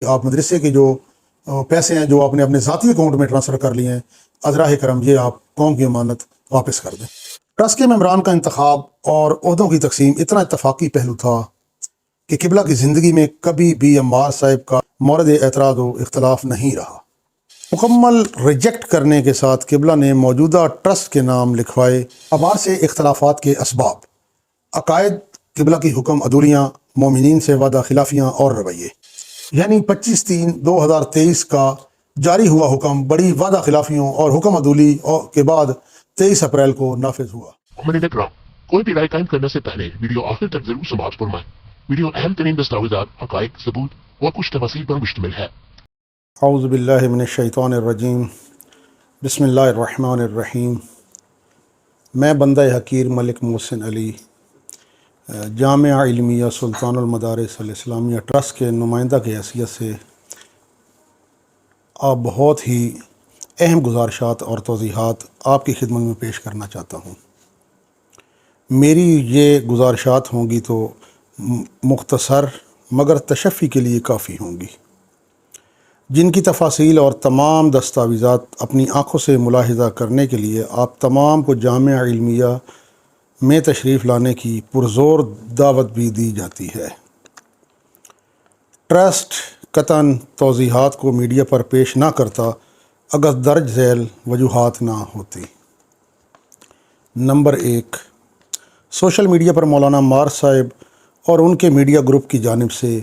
آپ مدرسے کے جو پیسے ہیں جو آپ نے اپنے ذاتی اکاؤنٹ میں ٹرانسفر کر لیے ہیں، ازراہ کرم یہ آپ قوم کی امانت واپس کر دیں۔ ٹرسٹ کے ممبران کا انتخاب اور عہدوں کی تقسیم اتنا اتفاقی پہلو تھا کہ قبلہ کی زندگی میں کبھی بھی عمار صاحب کا مورد اعتراض و اختلاف نہیں رہا۔ مکمل ریجیکٹ کرنے کے ساتھ قبلہ نے موجودہ ٹرسٹ کے نام لکھوائے۔ عمار سے اختلافات کے اسباب، عقائد، قبلہ کی حکم عدولیاں، مومنین سے وعدہ خلافیاں اور رویے، یعنی 25/3/2023 کا جاری ہوا حکم بڑی وعدہ خلافیوں اور حکم عدولی کے بعد 23 اپریل کو نافذ ہوا۔ عمر اکرام، کوئی بھی رائے قائم کرنے سے پہلے ویڈیو آخر تک ضرور سماعت فرمائیں۔ ویڈیو اہم ترین دستاویزات، حقائق، ثبوت و کچھ تفاصیل پر مشتمل ہے۔ اعوذ باللہ من الشیطان الرجیم، بسم اللہ الرحمن الرحیم۔ میں بندہ حقیر ملک محسن علی، جامعہ علمیہ سلطان المدارس الاسلامیہ ٹرسٹ کے نمائندہ کی حیثیت سے آپ بہت ہی اہم گزارشات اور توضیحات آپ کی خدمت میں پیش کرنا چاہتا ہوں۔ میری یہ گزارشات ہوں گی تو مختصر مگر تشفی کے لیے کافی ہوں گی، جن کی تفاصیل اور تمام دستاویزات اپنی آنکھوں سے ملاحظہ کرنے کے لیے آپ تمام کو جامعہ علمیہ میں تشریف لانے کی پرزور دعوت بھی دی جاتی ہے۔ ٹرسٹ قطعاً توضیحات کو میڈیا پر پیش نہ کرتا اگر درج ذیل وجوہات نہ ہوتی۔ نمبر 1، سوشل میڈیا پر مولانا عمار صاحب اور ان کے میڈیا گروپ کی جانب سے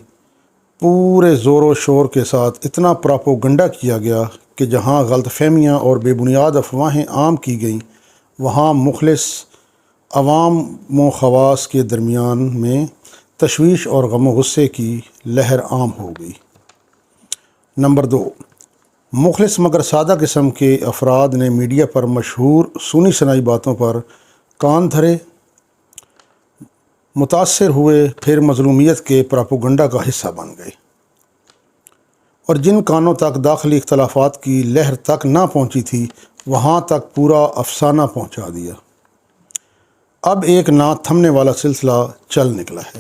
پورے زور و شور کے ساتھ اتنا پراپوگنڈا کیا گیا کہ جہاں غلط فہمیاں اور بے بنیاد افواہیں عام کی گئیں، وہاں مخلص عوام و خواص کے درمیان میں تشویش اور غم و غصے کی لہر عام ہو گئی۔ نمبر 2، مخلص مگر سادہ قسم کے افراد نے میڈیا پر مشہور سنی سنائی باتوں پر کان دھرے، متاثر ہوئے، پھر مظلومیت کے پراپوگنڈا کا حصہ بن گئے، اور جن کانوں تک داخلی اختلافات کی لہر تک نہ پہنچی تھی وہاں تک پورا افسانہ پہنچا دیا۔ اب ایک نہ تھمنے والا سلسلہ چل نکلا ہے۔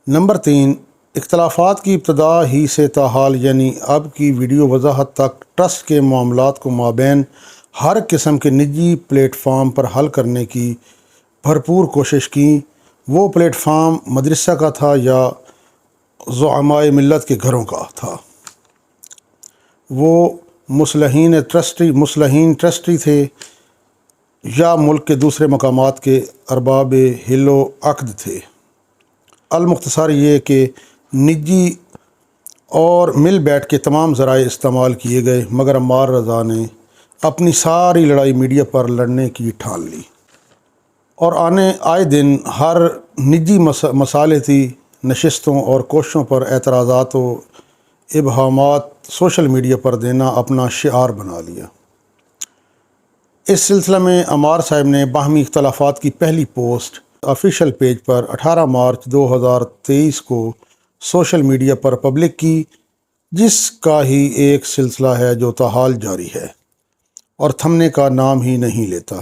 نمبر 3، اختلافات کی ابتدا ہی سے تاحال یعنی اب کی ویڈیو وضاحت تک ٹرسٹ کے معاملات کو مابین ہر قسم کے نجی پلیٹ فارم پر حل کرنے کی بھرپور کوشش کی۔ وہ پلیٹ فارم مدرسہ کا تھا یا زعمائے ملت کے گھروں کا تھا، وہ مصلحین ٹرسٹی تھے یا ملک کے دوسرے مقامات کے ارباب حل و عقد تھے۔ المختصر یہ کہ نجی اور مل بیٹھ کے تمام ذرائع استعمال کیے گئے، مگر عمار رضا نے اپنی ساری لڑائی میڈیا پر لڑنے کی ٹھان لی، اور آئے دن ہر نجی مصالحتی نشستوں اور کوششوں پر اعتراضات و ابہامات سوشل میڈیا پر دینا اپنا شعار بنا لیا۔ اس سلسلہ میں عمار صاحب نے باہمی اختلافات کی پہلی پوسٹ آفیشیل پیج پر 18 مارچ 2023 کو سوشل میڈیا پر پبلک کی، جس کا ہی ایک سلسلہ ہے جو تاحال جاری ہے اور تھمنے کا نام ہی نہیں لیتا،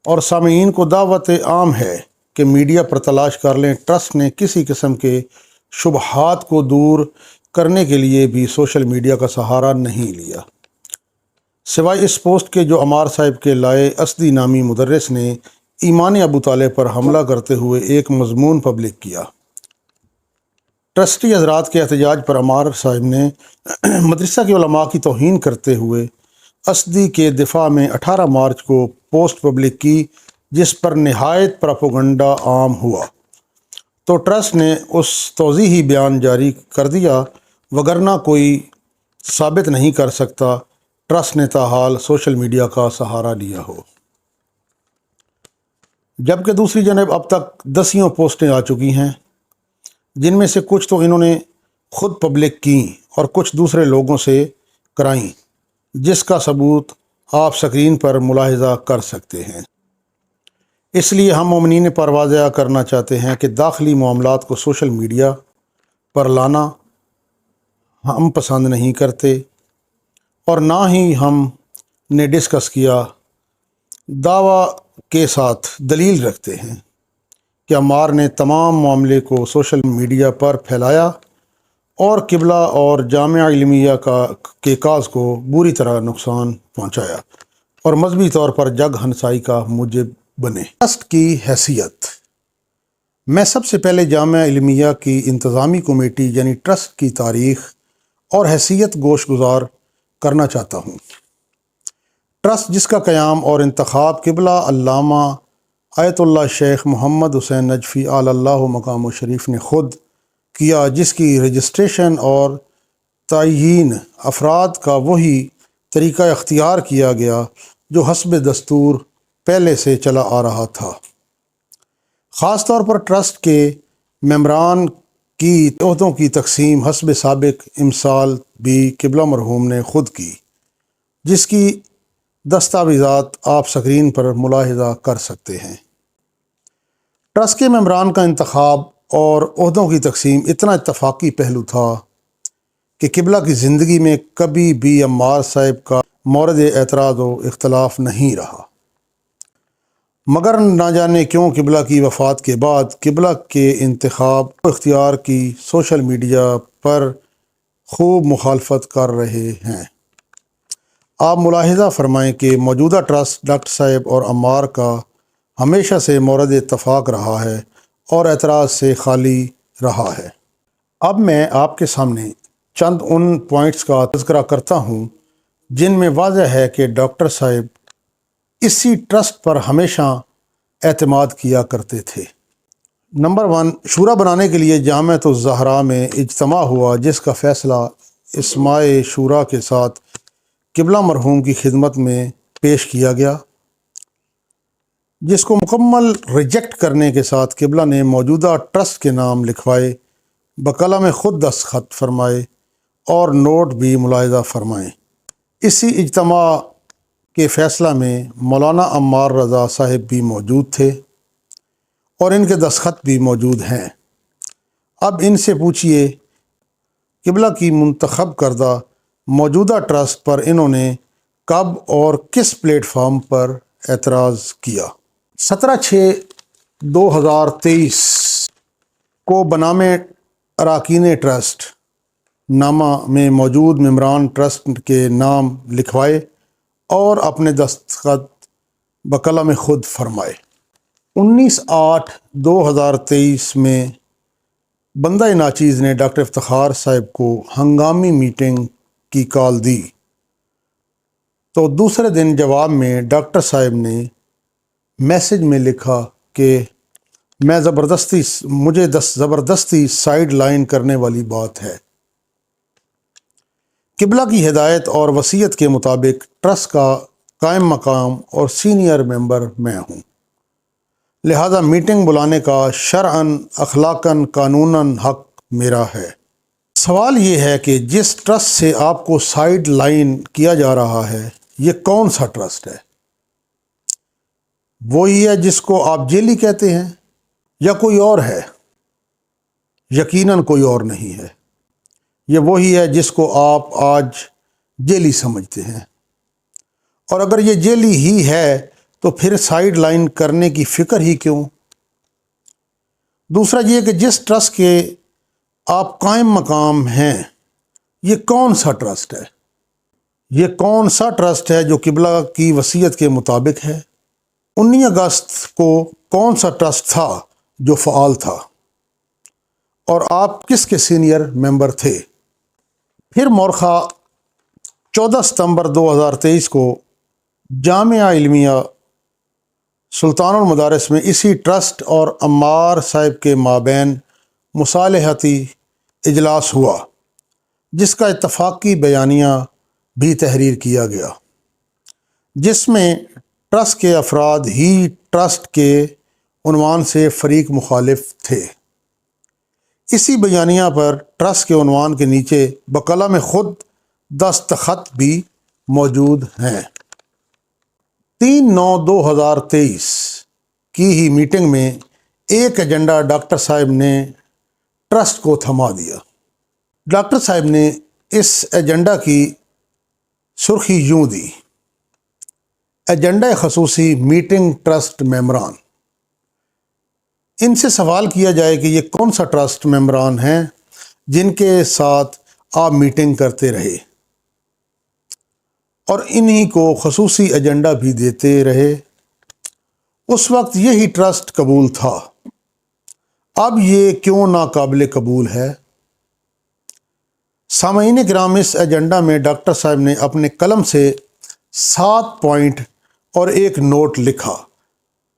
اور سامعین کو دعوت عام ہے کہ میڈیا پر تلاش کر لیں۔ ٹرسٹ نے کسی قسم کے شبہات کو دور کرنے کے لیے بھی سوشل میڈیا کا سہارا نہیں لیا، سوائے اس پوسٹ کے جو عمار صاحب کے لائے اسدی نامی مدرس نے ایمان ابو طالب پر حملہ کرتے ہوئے ایک مضمون پبلک کیا۔ ٹرسٹی حضرات کے احتجاج پر عمار صاحب نے مدرسہ کے علماء کی توہین کرتے ہوئے اسدی کے دفاع میں 18 مارچ کو پوسٹ پبلک کی، جس پر نہایت پراپوگنڈا عام ہوا، تو ٹرسٹ نے اس توضیحی بیان جاری کر دیا، وگرنہ کوئی ثابت نہیں کر سکتا ٹرسٹ نے تاحال سوشل میڈیا کا سہارا لیا ہو۔ جبکہ دوسری جانب اب تک دسیوں پوسٹیں آ چکی ہیں، جن میں سے کچھ تو انہوں نے خود پبلک کیں اور کچھ دوسرے لوگوں سے کرائیں، جس کا ثبوت آپ سکرین پر ملاحظہ کر سکتے ہیں۔ اس لیے ہم مومنین پر واضح کرنا چاہتے ہیں کہ داخلی معاملات کو سوشل میڈیا پر لانا ہم پسند نہیں کرتے، اور نہ ہی ہم نے ڈسکس کیا۔ دعویٰ کے ساتھ دلیل رکھتے ہیں کہ عمار نے تمام معاملے کو سوشل میڈیا پر پھیلایا اور قبلہ اور جامعہ علمیہ کے کاز کو بری طرح نقصان پہنچایا اور مذہبی طور پر جگ ہنسائی کا موجب بنے۔ ٹرسٹ کی حیثیت۔ میں سب سے پہلے جامعہ علمیہ کی انتظامی کمیٹی یعنی ٹرسٹ کی تاریخ اور حیثیت گوش گزار کرنا چاہتا ہوں۔ ٹرسٹ جس کا قیام اور انتخاب قبلہ علامہ آیت اللہ شیخ محمد حسین نجفی آل اللہ مقام شریف نے خود کیا، جس کی رجسٹریشن اور تعیین افراد کا وہی طریقہ اختیار کیا گیا جو حسب دستور پہلے سے چلا آ رہا تھا۔ خاص طور پر ٹرسٹ کے ممبران کی عہدوں کی تقسیم حسب سابق امثال بھی قبلہ مرحوم نے خود کی، جس کی دستاویزات آپ سکرین پر ملاحظہ کر سکتے ہیں۔ ٹرسٹ کے ممبران کا انتخاب اور عہدوں کی تقسیم اتنا اتفاقی پہلو تھا کہ قبلہ کی زندگی میں کبھی بھی عمار صاحب کا مورد اعتراض و اختلاف نہیں رہا، مگر نہ جانے کیوں قبلہ کی وفات کے بعد قبلہ کے انتخاب و اختیار کی سوشل میڈیا پر خوب مخالفت کر رہے ہیں۔ آپ ملاحظہ فرمائیں کہ موجودہ ٹرسٹ ڈاکٹر صاحب اور عمار کا ہمیشہ سے مورد اتفاق رہا ہے اور اعتراض سے خالی رہا ہے۔ اب میں آپ کے سامنے چند ان پوائنٹس کا تذکرہ کرتا ہوں جن میں واضح ہے کہ ڈاکٹر صاحب اسی ٹرسٹ پر ہمیشہ اعتماد کیا کرتے تھے۔ نمبر 1، شورا بنانے کے لیے جامعۃ الزہراء میں اجتماع ہوا، جس کا فیصلہ اسماع شورا کے ساتھ قبلہ مرحوم کی خدمت میں پیش کیا گیا، جس کو مکمل ریجیکٹ کرنے کے ساتھ قبلہ نے موجودہ ٹرسٹ کے نام لکھوائے، بقلم خود دستخط فرمائے اور نوٹ بھی ملاحظہ فرمائیں۔ اسی اجتماع کے فیصلہ میں مولانا عمار رضا صاحب بھی موجود تھے اور ان کے دستخط بھی موجود ہیں۔ اب ان سے پوچھئے قبلہ کی منتخب کردہ موجودہ ٹرسٹ پر انہوں نے کب اور کس پلیٹ فارم پر اعتراض کیا۔ 17/6/2023 کو بنام اراکین ٹرسٹ نامہ میں موجود ممبران ٹرسٹ کے نام لکھوائے اور اپنے دستخط بقلم خود فرمائے۔ 19/8/2023 میں بندہ ناچیز نے ڈاکٹر افتخار صاحب کو ہنگامی میٹنگ کی کال دی، تو دوسرے دن جواب میں ڈاکٹر صاحب نے میسج میں لکھا کہ مجھے زبردستی سائیڈ لائن کرنے والی بات ہے۔ قبلہ کی ہدایت اور وصیت کے مطابق ٹرسٹ کا قائم مقام اور سینئر ممبر میں ہوں، لہذا میٹنگ بلانے کا شرعاً، اخلاقاً، قانوناً حق میرا ہے۔ سوال یہ ہے کہ جس ٹرسٹ سے آپ کو سائیڈ لائن کیا جا رہا ہے، یہ کون سا ٹرسٹ ہے؟ وہی ہے جس کو آپ جیلی کہتے ہیں یا کوئی اور ہے؟ یقیناً کوئی اور نہیں ہے، یہ وہی ہے جس کو آپ آج جیلی سمجھتے ہیں، اور اگر یہ جیلی ہی ہے تو پھر سائیڈ لائن کرنے کی فکر ہی کیوں؟ دوسرا یہ کہ جس ٹرسٹ کے آپ قائم مقام ہیں، یہ کون سا ٹرسٹ ہے؟ یہ کون سا ٹرسٹ ہے جو قبلہ کی وصیت کے مطابق ہے؟ 19 اگست کو کون سا ٹرسٹ تھا جو فعال تھا اور آپ کس کے سینئر ممبر تھے؟ پھر مورخہ 14 ستمبر 2023 کو جامعہ علمیہ سلطان المدارس میں اسی ٹرسٹ اور عمار صاحب کے مابین مصالحتی اجلاس ہوا، جس کا اتفاقی بیانیہ بھی تحریر کیا گیا، جس میں ٹرسٹ کے افراد ہی ٹرسٹ کے عنوان سے فریق مخالف تھے۔ اسی بیانیہ پر ٹرسٹ کے عنوان کے نیچے بقلم خود دستخط بھی موجود ہیں۔ 3/9/2023 کی ہی میٹنگ میں ایک ایجنڈا ڈاکٹر صاحب نے ٹرسٹ کو تھما دیا۔ ڈاکٹر صاحب نے اس ایجنڈا کی سرخی یوں دی: ایجنڈا خصوصی میٹنگ ٹرسٹ ممبران۔ ان سے سوال کیا جائے کہ یہ کون سا ٹرسٹ ممبران ہیں جن کے ساتھ آپ میٹنگ کرتے رہے اور انہی کو خصوصی ایجنڈا بھی دیتے رہے۔ اس وقت یہی ٹرسٹ قبول تھا، اب یہ کیوں ناقابل قبول ہے؟ سامعین کرام، اس ایجنڈا میں ڈاکٹر صاحب نے اپنے قلم سے 7 پوائنٹ اور ایک نوٹ لکھا،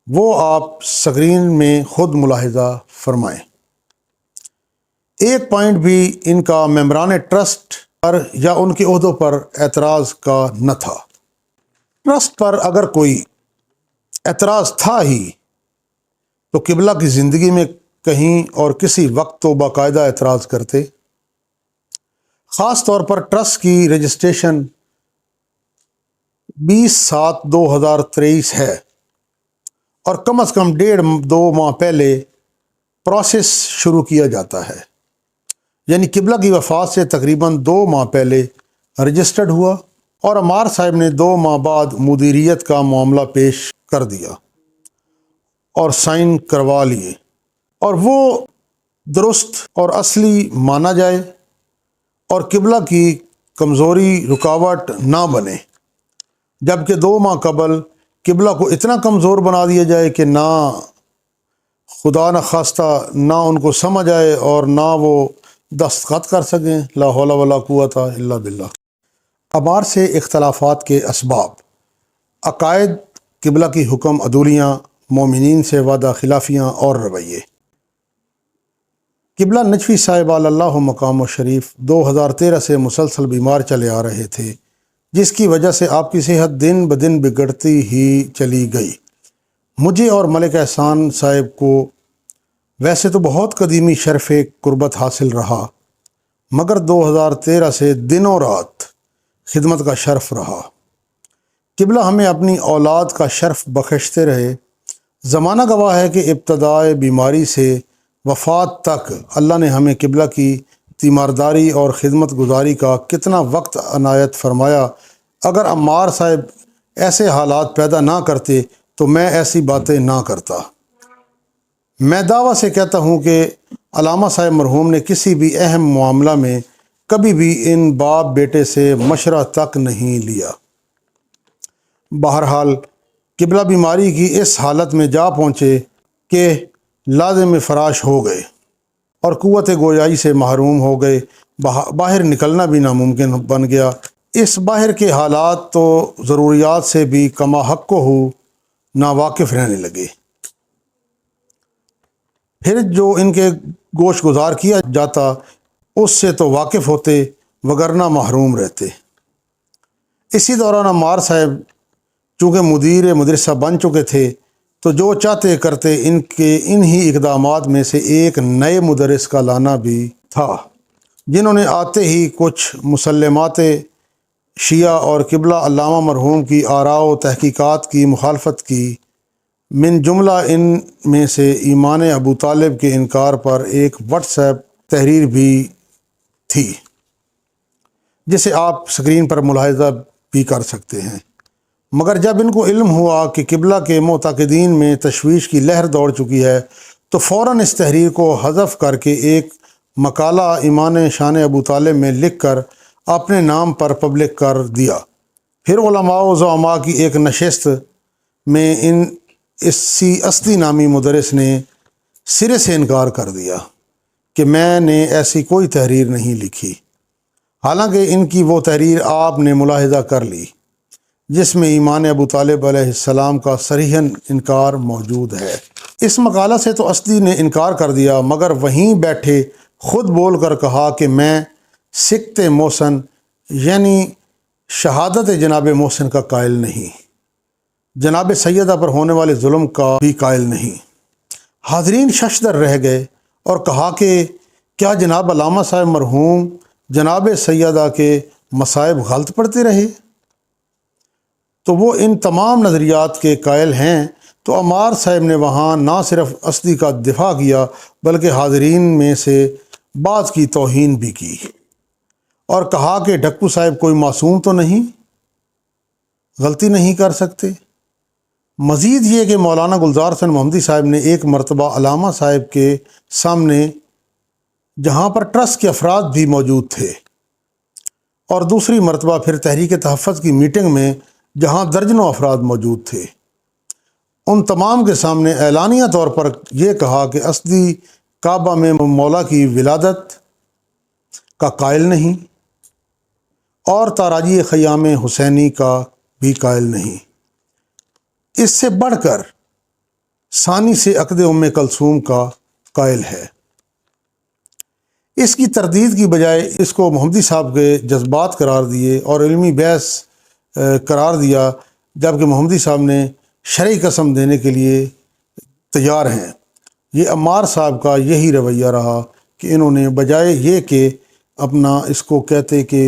وہ آپ سکرین میں خود ملاحظہ فرمائیں۔ ایک پوائنٹ بھی ان کا ممبران ٹرسٹ پر یا ان کے عہدوں پر اعتراض کا نہ تھا۔ ٹرسٹ پر اگر کوئی اعتراض تھا ہی تو قبلہ کی زندگی میں کہیں اور کسی وقت تو باقاعدہ اعتراض کرتے۔ خاص طور پر ٹرسٹ کی رجسٹریشن 20/7/2023 ہے اور کم از کم 1.5-2 ماہ پہلے پروسیس شروع کیا جاتا ہے، یعنی قبلہ کی وفات سے تقریباً 2 ماہ پہلے رجسٹرڈ ہوا اور عمار صاحب نے 2 ماہ بعد مدیریت کا معاملہ پیش کر دیا اور سائن کروا لیے، اور وہ درست اور اصلی مانا جائے اور قبلہ کی کمزوری رکاوٹ نہ بنے، جبکہ 2 ماہ قبل قبلہ کو اتنا کمزور بنا دیا جائے کہ نہ خدا نخواستہ نہ ان کو سمجھ آئے اور نہ وہ دستخط کر سکیں۔ لا حول ولا قوت الا باللہ۔ عمار سے اختلافات کے اسباب، عقائد، قبلہ کی حکم عدولیاں، مومنین سے وعدہ خلافیاں اور رویے۔ قبلہ نجفی صاحب اللہ مقام و شریف 2013 سے مسلسل بیمار چلے آ رہے تھے، جس کی وجہ سے آپ کی صحت دن بدن بگڑتی ہی چلی گئی۔ مجھے اور ملک احسان صاحب کو ویسے تو بہت قدیمی شرف قربت حاصل رہا، مگر 2013 سے دن و رات خدمت کا شرف رہا۔ قبلہ ہمیں اپنی اولاد کا شرف بخشتے رہے۔ زمانہ گواہ ہے کہ ابتدائے بیماری سے وفات تک اللہ نے ہمیں قبلہ کی تیمارداری اور خدمت گزاری کا کتنا وقت عنایت فرمایا۔ اگر عمار صاحب ایسے حالات پیدا نہ کرتے تو میں ایسی باتیں نہ کرتا۔ میں دعویٰ سے کہتا ہوں کہ علامہ صاحب مرحوم نے کسی بھی اہم معاملہ میں کبھی بھی ان باپ بیٹے سے مشورہ تک نہیں لیا۔ بہرحال قبلہ بیماری کی اس حالت میں جا پہنچے کہ لازم فراش ہو گئے اور قوت گویائی سے محروم ہو گئے، باہر نکلنا بھی ناممکن بن گیا۔ اس باہر کے حالات تو ضروریات سے بھی کما حق کو ہو ناواقف رہنے لگے، پھر جو ان کے گوش گزار کیا جاتا اس سے تو واقف ہوتے، وگرنہ محروم رہتے۔ اسی دوران عمار صاحب چونکہ مدیر مدرسہ بن چکے تھے تو جو چاہتے کرتے، انہی اقدامات میں سے ایک نئے مدرس کا لانا بھی تھا، جنہوں نے آتے ہی کچھ مسلمات شیعہ اور قبلہ علامہ مرحوم کی آراء و تحقیقات کی مخالفت کی۔ من جملہ ان میں سے ایمان ابو طالب کے انکار پر ایک واٹس ایپ تحریر بھی تھی، جسے آپ سکرین پر ملاحظہ بھی کر سکتے ہیں۔ مگر جب ان کو علم ہوا کہ قبلہ کے معتقدین میں تشویش کی لہر دوڑ چکی ہے تو فوراً اس تحریر کو حذف کر کے ایک مقالہ ایمان شان ابو طالب میں لکھ کر اپنے نام پر پبلک کر دیا۔ پھر علماء و زعماء کی ایک نشست میں اسی اسدی نامی مدرس نے سرے سے انکار کر دیا کہ میں نے ایسی کوئی تحریر نہیں لکھی، حالانکہ ان کی وہ تحریر آپ نے ملاحظہ کر لی جس میں ایمان ابو طالب علیہ السلام کا صریحاً انکار موجود ہے۔ اس مقالہ سے تو اسدی نے انکار کر دیا، مگر وہیں بیٹھے خود بول کر کہا کہ میں سکت محسن یعنی شہادت جناب محسن کا قائل نہیں، جناب سیدہ پر ہونے والے ظلم کا بھی قائل نہیں۔ حاضرین ششدر رہ گئے اور کہا کہ کیا جناب علامہ صاحب مرحوم جناب سیدہ کے مصائب غلط پڑھتے رہے؟ تو وہ ان تمام نظریات کے قائل ہیں۔ تو عمار صاحب نے وہاں نہ صرف اسدی کا دفاع کیا بلکہ حاضرین میں سے بعض کی توہین بھی کی اور کہا کہ ڈھکو صاحب کوئی معصوم تو نہیں، غلطی نہیں کر سکتے۔ مزید یہ کہ مولانا گلزار حسن محمدی صاحب نے ایک مرتبہ علامہ صاحب کے سامنے جہاں پر ٹرسٹ کے افراد بھی موجود تھے، اور دوسری مرتبہ پھر تحریک تحفظ کی میٹنگ میں جہاں درجنوں افراد موجود تھے، ان تمام کے سامنے اعلانیہ طور پر یہ کہا کہ اسدی کعبہ میں مولا کی ولادت کا قائل نہیں اور تاراجی خیام حسینی کا بھی قائل نہیں، اس سے بڑھ کر ثانی سے عقد کلثوم کا قائل ہے۔ اس کی تردید کی بجائے اس کو محمدی صاحب کے جذبات قرار دیے اور علمی بحث قرار دیا، جبکہ محمدی صاحب نے شرعی قسم دینے کے لیے تیار ہیں۔ یہ عمار صاحب کا یہی رویہ رہا کہ انہوں نے بجائے یہ کہ اپنا اس کو کہتے کہ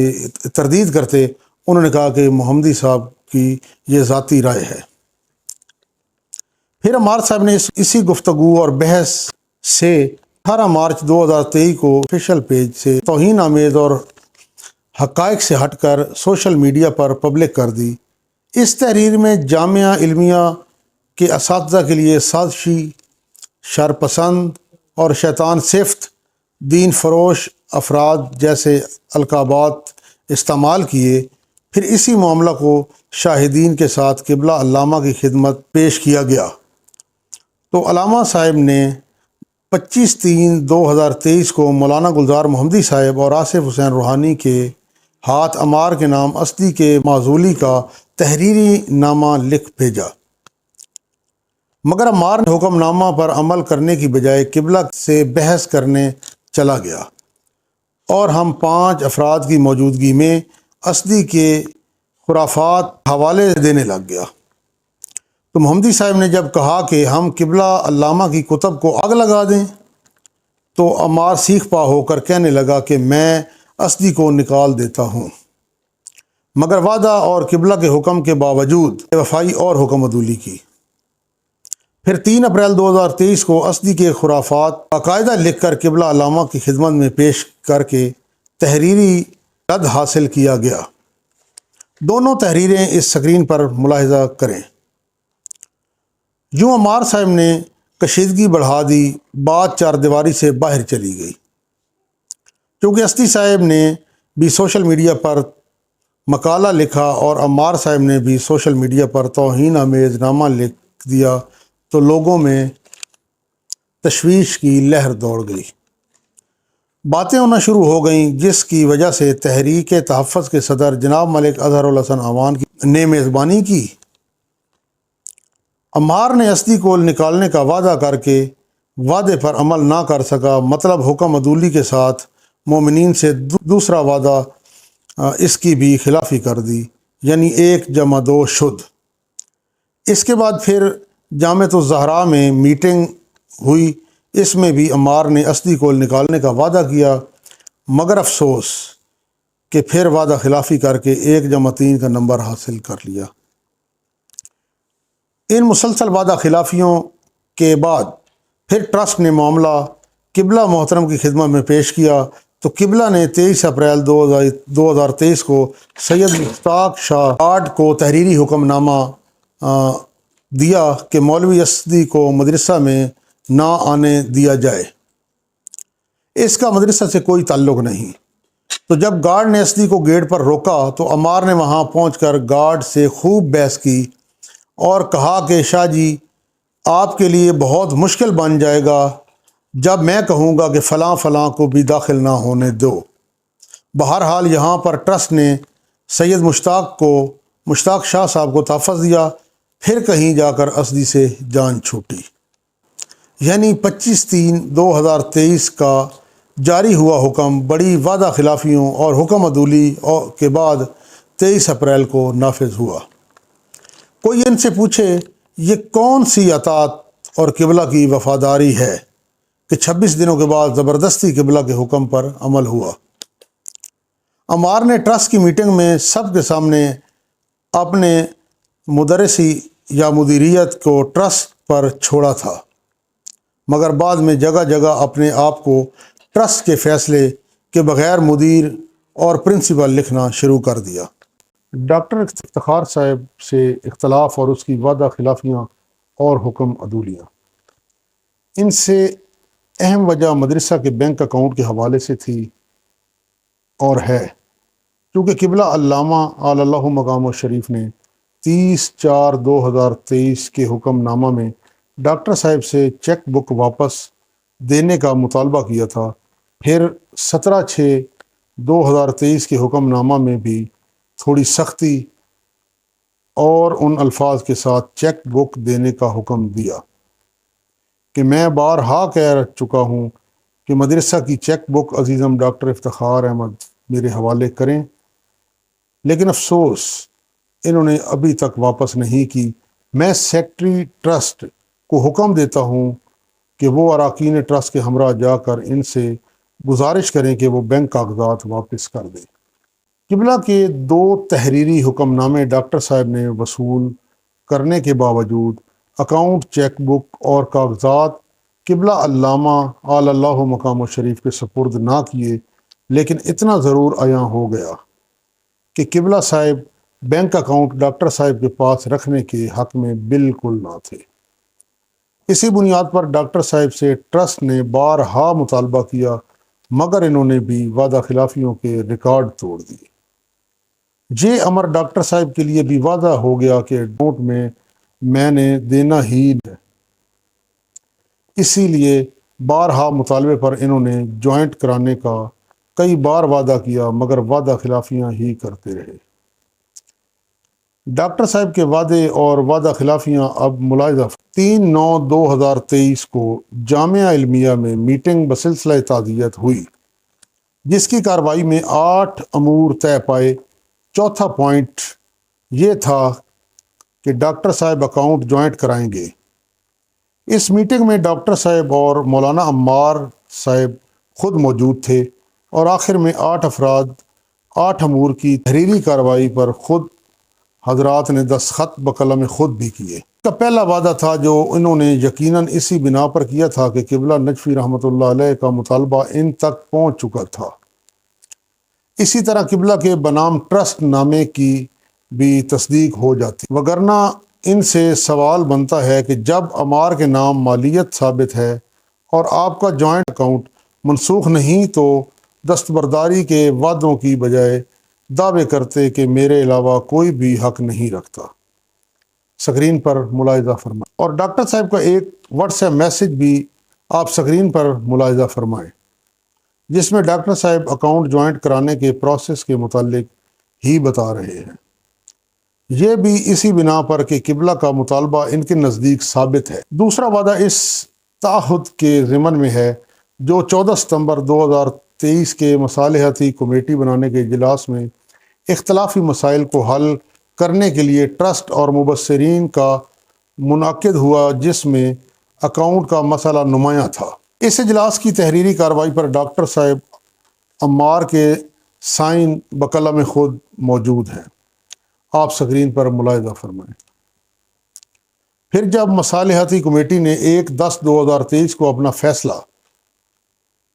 تردید کرتے، انہوں نے کہا کہ محمدی صاحب کی یہ ذاتی رائے ہے۔ پھر عمار صاحب نے اسی گفتگو اور بحث سے 18 مارچ 2023 کو آفیشیل پیج سے توہین آمیز اور حقائق سے ہٹ کر سوشل میڈیا پر پبلک کر دی۔ اس تحریر میں جامعہ علمیہ کے اساتذہ کے لیے سازشی، شرپسند اور شیطان صفت دین فروش افراد جیسے القابات استعمال کیے۔ پھر اسی معاملہ کو شاہدین کے ساتھ قبلہ علامہ کی خدمت پیش کیا گیا، تو علامہ صاحب نے 25/3/2023 کو مولانا گلزار محمدی صاحب اور آصف حسین روحانی کے ہاتھ عمار کے نام اسدی کے معزولی کا تحریری نامہ لکھ بھیجا، مگر عمار نے حکم نامہ پر عمل کرنے کی بجائے قبلہ سے بحث کرنے چلا گیا اور ہم 5 افراد کی موجودگی میں اسدی کے خرافات حوالے دینے لگ گیا۔ تو محمدی صاحب نے جب کہا کہ ہم قبلہ علامہ کی کتب کو آگ لگا دیں، تو عمار سیخ پا ہو کر کہنے لگا کہ میں اسدی کو نکال دیتا ہوں، مگر وعدہ اور قبلہ کے حکم کے باوجود وفائی اور حکم عدولی کی۔ پھر 3 اپریل 2023 کو اسدی کے خرافات باقاعدہ لکھ کر قبلہ علامہ کی خدمت میں پیش کر کے تحریری رد حاصل کیا گیا۔ دونوں تحریریں اس سکرین پر ملاحظہ کریں۔ یوں عمار صاحب نے کشیدگی بڑھا دی، بات چار دیواری سے باہر چلی گئی، کیونکہ اسدی صاحب نے بھی سوشل میڈیا پر مقالہ لکھا اور عمار صاحب نے بھی سوشل میڈیا پر توہین آمیز نامہ لکھ دیا، تو لوگوں میں تشویش کی لہر دوڑ گئی، باتیں ہونا شروع ہو گئیں، جس کی وجہ سے تحریک تحفظ کے صدر جناب ملک اظہر الحسن اعوان نے میزبانی کی۔ عمار نے اسدی کو نکالنے کا وعدہ کر کے وعدے پر عمل نہ کر سکا، مطلب حکم عدولی کے ساتھ مومنین سے دوسرا وعدہ اس کی بھی خلافی کر دی، یعنی 1+2 شد۔ اس کے بعد پھر جامعۃ الزہراء میں میٹنگ ہوئی، اس میں بھی عمار نے اسدی کو نکالنے کا وعدہ کیا، مگر افسوس کہ پھر وعدہ خلافی کر کے 1+3 کا نمبر حاصل کر لیا۔ ان مسلسل وعدہ خلافیوں کے بعد پھر ٹرسٹ نے معاملہ قبلہ محترم کی خدمت میں پیش کیا، تو قبلہ نے 23 اپریل 2023 کو سید مشتاق شاہ گارڈ کو تحریری حکم نامہ دیا کہ مولوی اسدی کو مدرسہ میں نہ آنے دیا جائے، اس کا مدرسہ سے کوئی تعلق نہیں۔ تو جب گارڈ نے اسدی کو گیٹ پر روکا، تو عمار نے وہاں پہنچ کر گارڈ سے خوب بحث کی اور کہا کہ شاہ جی، آپ کے لیے بہت مشکل بن جائے گا جب میں کہوں گا کہ فلاں فلاں کو بھی داخل نہ ہونے دو۔ بہرحال یہاں پر ٹرسٹ نے سید مشتاق شاہ صاحب کو تحفظ دیا، پھر کہیں جا کر اسدی سے جان چھوٹی، یعنی 25/3/2023 کا جاری ہوا حکم بڑی وعدہ خلافیوں اور حکم عدولی کے بعد 23 اپریل کو نافذ ہوا۔ کوئی ان سے پوچھے یہ کون سی اطاعت اور قبلہ کی وفاداری ہے کہ 26 دنوں کے بعد زبردستی قبلہ کے حکم پر عمل ہوا۔ عمار نے ٹرسٹ کی میٹنگ میں سب کے سامنے اپنے مدرسی یا مدیریت کو ٹرسٹ پر چھوڑا تھا، مگر بعد میں جگہ جگہ اپنے آپ کو ٹرسٹ کے فیصلے کے بغیر مدیر اور پرنسپل لکھنا شروع کر دیا۔ ڈاکٹر افتخار صاحب سے اختلاف اور اس کی وعدہ خلافیاں اور حکم عدولیاں، ان سے اہم وجہ مدرسہ کے بینک اکاؤنٹ کے حوالے سے تھی اور ہے، چونکہ قبلہ علامہ آل اللہ مقام شریف نے 30/4/2023 کے حکم نامہ میں ڈاکٹر صاحب سے چیک بک واپس دینے کا مطالبہ کیا تھا۔ پھر 17/6/2023 کے حکم نامہ میں بھی تھوڑی سختی اور ان الفاظ کے ساتھ چیک بک دینے کا حکم دیا کہ میں بارہا کہہ چکا ہوں کہ مدرسہ کی چیک بک عزیزم ڈاکٹر افتخار احمد میرے حوالے کریں، لیکن افسوس انہوں نے ابھی تک واپس نہیں کی۔ میں سیکٹری ٹرسٹ کو حکم دیتا ہوں کہ وہ اراکین ٹرسٹ کے ہمراہ جا کر ان سے گزارش کریں کہ وہ بینک کاغذات واپس کر دیں۔ قبلہ کے 2 تحریری حکم نامے ڈاکٹر صاحب نے وصول کرنے کے باوجود اکاؤنٹ، چیک بک اور کاغذات قبلہ علامہ آل اللہ مقام شریف کے سپرد نہ کیے، لیکن اتنا ضرور عیاں ہو گیا کہ قبلہ صاحب بینک اکاؤنٹ ڈاکٹر صاحب کے پاس رکھنے کے حق میں بالکل نہ تھے۔ اسی بنیاد پر ڈاکٹر صاحب سے ٹرسٹ نے بارہا مطالبہ کیا، مگر انہوں نے بھی وعدہ خلافیوں کے ریکارڈ توڑ دیے۔ یہ امر ڈاکٹر صاحب کے لیے بھی واضح ہو گیا کہ نوٹ میں نے دینا ہی ہے، اسی لیے بارہا مطالبے پر انہوں نے جوائنٹ کرانے کا کئی بار وعدہ کیا، مگر وعدہ خلافیاں ہی کرتے رہے۔ ڈاکٹر صاحب کے وعدے اور وعدہ خلافیاں اب ملاحظہ 3/9/2023 کو جامعہ علمیہ میں میٹنگ بسلسلہ تعزیت ہوئی، جس کی کارروائی میں 8 امور طے پائے۔ چوتھا پوائنٹ یہ تھا کہ ڈاکٹر صاحب اکاؤنٹ جوائنٹ کرائیں گے۔ اس میٹنگ میں ڈاکٹر صاحب اور مولانا عمار صاحب خود موجود تھے، اور آخر میں 8 افراد 8 امور کی تحریری کارروائی پر خود حضرات نے دستخط بقلم خود بھی کیے۔ اس کا پہلا وعدہ تھا جو انہوں نے یقیناً اسی بنا پر کیا تھا کہ قبلہ نجفی رحمۃ اللہ علیہ کا مطالبہ ان تک پہنچ چکا تھا۔ اسی طرح قبلہ کے بنام ٹرسٹ نامے کی بھی تصدیق ہو جاتی، وگرنہ ان سے سوال بنتا ہے کہ جب عمار کے نام مالیت ثابت ہے اور آپ کا جوائنٹ اکاؤنٹ منسوخ نہیں، تو دستبرداری کے وعدوں کی بجائے دعوے کرتے کہ میرے علاوہ کوئی بھی حق نہیں رکھتا۔ سکرین پر ملاحظہ فرمائیں، اور ڈاکٹر صاحب کا ایک واٹس ایپ میسج بھی آپ سکرین پر ملاحظہ فرمائیں، جس میں ڈاکٹر صاحب اکاؤنٹ جوائنٹ کرانے کے پروسیس کے متعلق ہی بتا رہے ہیں۔ یہ بھی اسی بنا پر کہ قبلہ کا مطالبہ ان کے نزدیک ثابت ہے۔ دوسرا وعدہ اس تعہد کے ضمن میں ہے جو 14 ستمبر 2023 کے مصالحتی کمیٹی بنانے کے اجلاس میں اختلافی مسائل کو حل کرنے کے لیے ٹرسٹ اور مبصرین کا منعقد ہوا، جس میں اکاؤنٹ کا مسئلہ نمایاں تھا۔ اس اجلاس کی تحریری کارروائی پر ڈاکٹر صاحب عمار کے سائن بقلم خود موجود ہیں، آپ سکرین پر ملاحظہ فرمائیں۔ پھر جب مصالحتی کمیٹی نے 1/10/2023 کو اپنا فیصلہ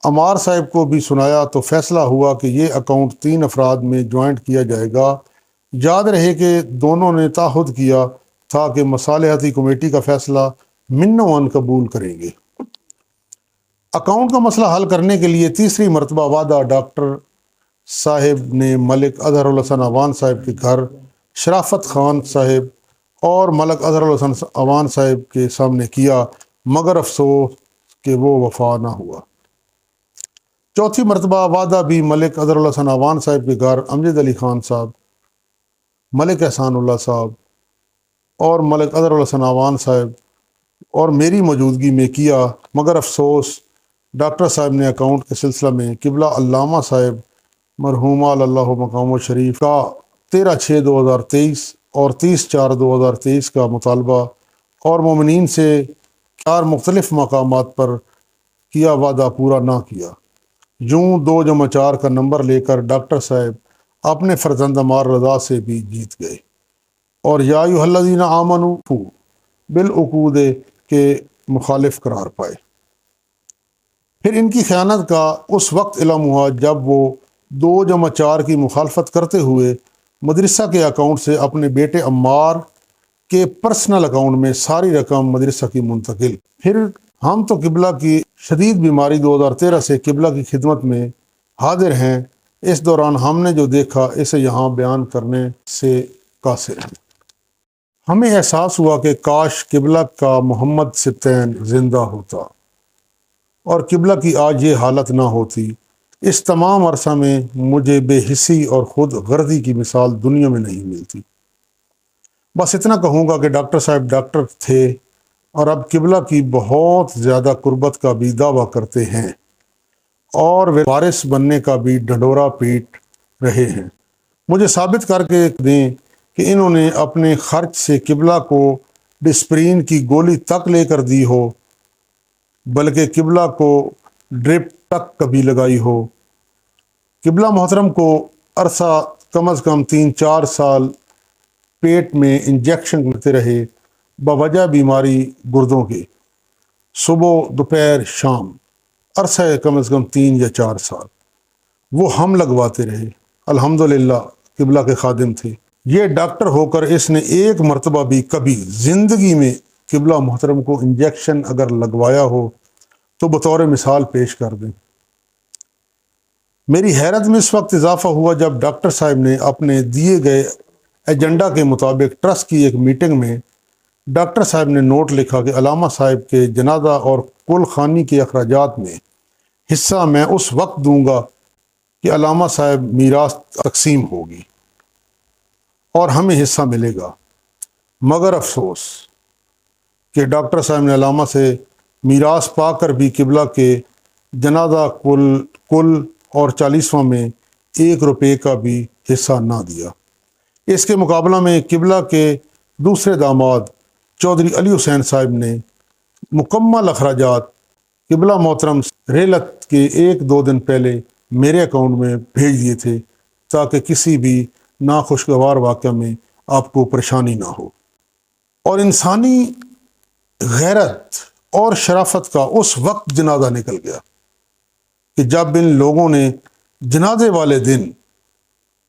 عمار صاحب کو بھی سنایا، تو فیصلہ ہوا کہ یہ اکاؤنٹ 3 افراد میں جوائنٹ کیا جائے گا۔ یاد رہے کہ دونوں نے تعہد کیا تھا کہ مصالحتی کمیٹی کا فیصلہ منوان قبول کریں گے۔ اکاؤنٹ کا مسئلہ حل کرنے کے لیے تیسری مرتبہ وعدہ ڈاکٹر صاحب نے ملک اظہر الحسن عوان صاحب کے گھر شرافت خان صاحب اور ملک اظہر الحسن عوان صاحب کے سامنے کیا، مگر افسوس کہ وہ وفا نہ ہوا۔ چوتھی مرتبہ وعدہ بھی ملک اظہر الحسن عوان صاحب کے گھر امجد علی خان صاحب، ملک احسان اللہ صاحب اور ملک اظہر الحسن عوان صاحب اور میری موجودگی میں کیا، مگر افسوس ڈاکٹر صاحب نے اکاؤنٹ کے سلسلہ میں قبلہ علامہ صاحب مرحوم اللہ مقام شریف کا 13/6/2023 اور 30/4/2023 کا مطالبہ اور مومنین سے 4 مختلف مقامات پر کیا وعدہ پورا نہ کیا۔ یوں 2+4 کا نمبر لے کر ڈاکٹر صاحب اپنے فرزند عمار رضا سے بھی جیت گئے اور یا ایھا الذین آمنوا بالعقود کے مخالف قرار پائے۔ پھر ان کی خیانت کا اس وقت علم ہوا جب وہ 2+4 کی مخالفت کرتے ہوئے مدرسہ کے اکاؤنٹ سے اپنے بیٹے عمار کے پرسنل اکاؤنٹ میں ساری رقم مدرسہ کی منتقل۔ پھر ہم تو قبلہ کی شدید بیماری 2013 سے قبلہ کی خدمت میں حاضر ہیں۔ اس دوران ہم نے جو دیکھا اسے یہاں بیان کرنے سے قاصر ہیں۔ ہمیں احساس ہوا کہ کاش قبلہ کا محمد سبطین زندہ ہوتا اور قبلہ کی آج یہ حالت نہ ہوتی۔ اس تمام عرصہ میں مجھے بے حسی اور خود غرضی کی مثال دنیا میں نہیں ملتی۔ بس اتنا کہوں گا کہ ڈاکٹر صاحب ڈاکٹر تھے اور اب قبلہ کی بہت زیادہ قربت کا بھی دعویٰ کرتے ہیں اور وارث بننے کا بھی ڈھنڈورا پیٹ رہے ہیں۔ مجھے ثابت کر کے دیں کہ انہوں نے اپنے خرچ سے قبلہ کو ڈسپرین کی گولی تک لے کر دی ہو، بلکہ قبلہ کو ڈرپ تک کبھی لگائی ہو۔ قبلہ محترم کو عرصہ کم از کم 3-4 سال پیٹ میں انجیکشن کرتے رہے بوجہ بیماری گردوں کے، صبح دوپہر شام، عرصہ کم از کم 3 یا 4 سال وہ ہم لگواتے رہے۔ الحمدللہ قبلہ کے خادم تھے۔ یہ ڈاکٹر ہو کر اس نے ایک مرتبہ بھی کبھی زندگی میں قبلہ محترم کو انجیکشن اگر لگوایا ہو تو بطور مثال پیش کر دیں۔ میری حیرت میں اس وقت اضافہ ہوا جب ڈاکٹر صاحب نے اپنے دیے گئے ایجنڈا کے مطابق ٹرسٹ کی ایک میٹنگ میں ڈاکٹر صاحب نے نوٹ لکھا کہ علامہ صاحب کے جنازہ اور کل خانی کے اخراجات میں حصہ میں اس وقت دوں گا کہ علامہ صاحب میراث تقسیم ہوگی اور ہمیں حصہ ملے گا۔ مگر افسوس کہ ڈاکٹر صاحب نے علامہ سے میراث پا کر بھی قبلہ کے جنازہ کل اور 40واں میں 1 روپے کا بھی حصہ نہ دیا۔ اس کے مقابلہ میں قبلہ کے دوسرے داماد چودھری علی حسین صاحب نے مکمل اخراجات قبلہ محترم ریلت کے 1-2 دن پہلے میرے اکاؤنٹ میں بھیج دیے تھے تاکہ کسی بھی ناخوشگوار واقعہ میں آپ کو پریشانی نہ ہو۔ اور انسانی غیرت اور شرافت کا اس وقت جنازہ نکل گیا کہ جب ان لوگوں نے جنازے والے دن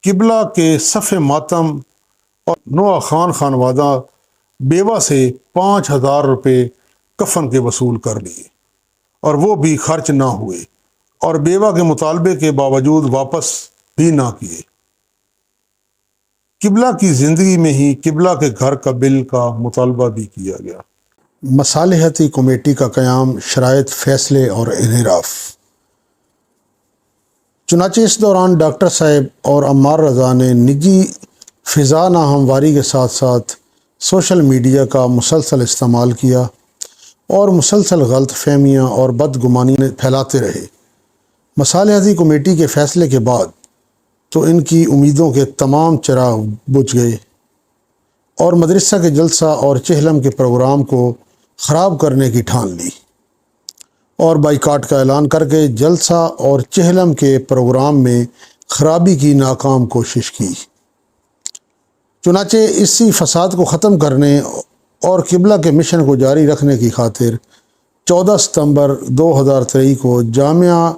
قبلہ کے صف ماتم اور نوح خان خانوادہ بیوہ سے 5000 روپے کفن کے وصول کر لیے اور وہ بھی خرچ نہ ہوئے اور بیوہ کے مطالبے کے باوجود واپس بھی نہ کیے۔ قبلہ کی زندگی میں ہی قبلہ کے گھر کا بل کا مطالبہ بھی کیا گیا۔ مصالحتی کمیٹی کا قیام، شرائط، فیصلے اور انحراف۔ چنانچہ اس دوران ڈاکٹر صاحب اور عمار رضا نے نجی فضا ناہمواری کے ساتھ ساتھ سوشل میڈیا کا مسلسل استعمال کیا اور مسلسل غلط فہمیاں اور بدگمانیاں پھیلاتے رہے۔ مصالحتی کمیٹی کے فیصلے کے بعد تو ان کی امیدوں کے تمام چراغ بجھ گئے اور مدرسہ کے جلسہ اور چہلم کے پروگرام کو خراب کرنے کی ٹھان لی اور بائیکاٹ کا اعلان کر کے جلسہ اور چہلم کے پروگرام میں خرابی کی ناکام کوشش کی۔ چنانچہ اسی فساد کو ختم کرنے اور قبلہ کے مشن کو جاری رکھنے کی خاطر 14 ستمبر 2023 کو جامعہ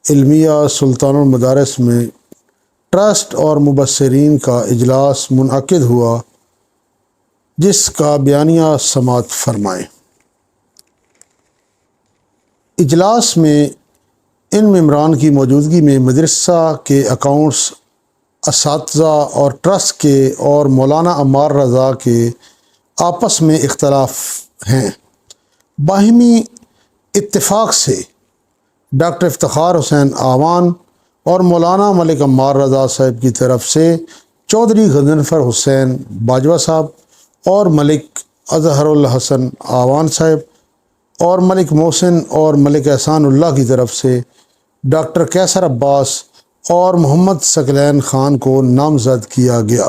علمیہ سلطان المدارس میں ٹرسٹ اور مبصرین کا اجلاس منعقد ہوا، جس کا بیانیہ سماعت فرمائیں۔ اجلاس میں ان ممبران کی موجودگی میں مدرسہ کے اکاؤنٹس، اساتذہ اور ٹرسٹ کے اور مولانا عمار رضا کے آپس میں اختلاف ہیں۔ باہمی اتفاق سے ڈاکٹر افتخار حسین آوان اور مولانا ملک عمار رضا صاحب کی طرف سے چودھری غضنفر حسین باجوہ صاحب اور ملک اظہر الحسن آوان صاحب اور ملک محسن اور ملک احسان اللہ کی طرف سے ڈاکٹر قیصر عباس اور محمد ثقلین خان کو نامزد کیا گیا۔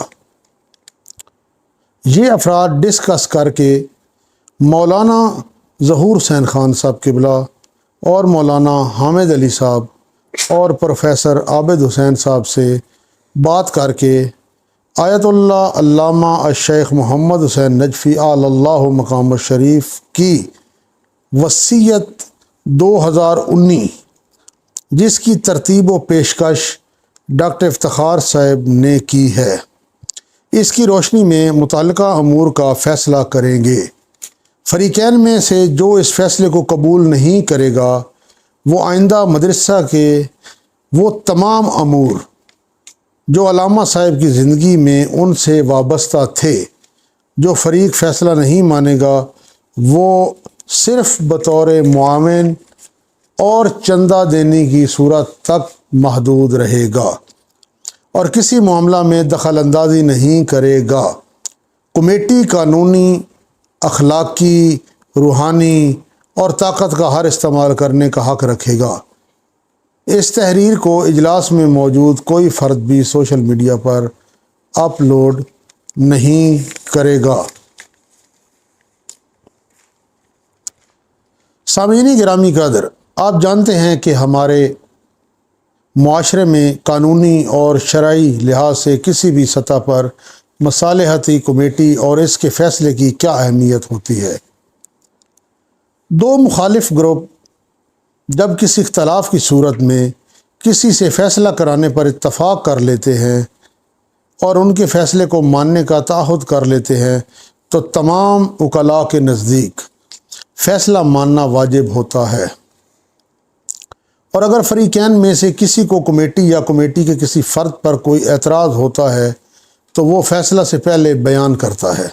یہ افراد ڈسکس کر کے مولانا ظہور حسین خان صاحب قبلہ اور مولانا حامد علی صاحب اور پروفیسر عابد حسین صاحب سے بات کر کے آیت اللہ علامہ الشیخ محمد حسین نجفی آل اللہ مقام الشریف کی وصیت 2019 جس کی ترتیب و پیشکش ڈاکٹر افتخار صاحب نے کی ہے، اس کی روشنی میں متعلقہ امور کا فیصلہ کریں گے۔ فریقین میں سے جو اس فیصلے کو قبول نہیں کرے گا وہ آئندہ مدرسہ کے وہ تمام امور جو علامہ صاحب کی زندگی میں ان سے وابستہ تھے، جو فریق فیصلہ نہیں مانے گا وہ صرف بطور معاون اور چندہ دینے کی صورت تک محدود رہے گا اور کسی معاملہ میں دخل اندازی نہیں کرے گا۔ کمیٹی قانونی، اخلاقی، روحانی اور طاقت کا ہر استعمال کرنے کا حق رکھے گا۔ اس تحریر کو اجلاس میں موجود کوئی فرد بھی سوشل میڈیا پر اپلوڈ نہیں کرے گا۔ سامعین گرامی قدر، آپ جانتے ہیں کہ ہمارے معاشرے میں قانونی اور شرعی لحاظ سے کسی بھی سطح پر مصالحتی کمیٹی اور اس کے فیصلے کی کیا اہمیت ہوتی ہے۔ دو مخالف گروپ جب کسی اختلاف کی صورت میں کسی سے فیصلہ کرانے پر اتفاق کر لیتے ہیں اور ان کے فیصلے کو ماننے کا تعہد کر لیتے ہیں تو تمام وکلاء کے نزدیک فیصلہ ماننا واجب ہوتا ہے، اور اگر فریقین میں سے کسی کو کمیٹی یا کمیٹی کے کسی فرد پر کوئی اعتراض ہوتا ہے تو وہ فیصلہ سے پہلے بیان کرتا ہے،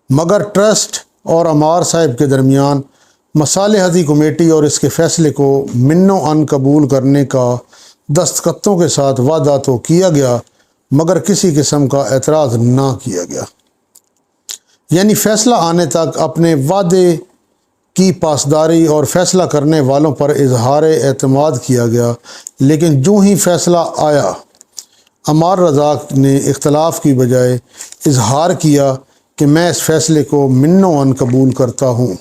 مگر ٹرسٹ اور عمار صاحب کے درمیان مصالحتی کمیٹی اور اس کے فیصلے کو من و عن قبول کرنے کا دستخطوں کے ساتھ وعدہ تو کیا گیا مگر کسی قسم کا اعتراض نہ کیا گیا، یعنی فیصلہ آنے تک اپنے وعدے کی پاسداری اور فیصلہ کرنے والوں پر اظہار اعتماد کیا گیا، لیکن جو ہی فیصلہ آیا عمار رضا نے اختلاف کی بجائے اظہار کیا کہ میں اس فیصلے کو من و عن قبول کرتا ہوں،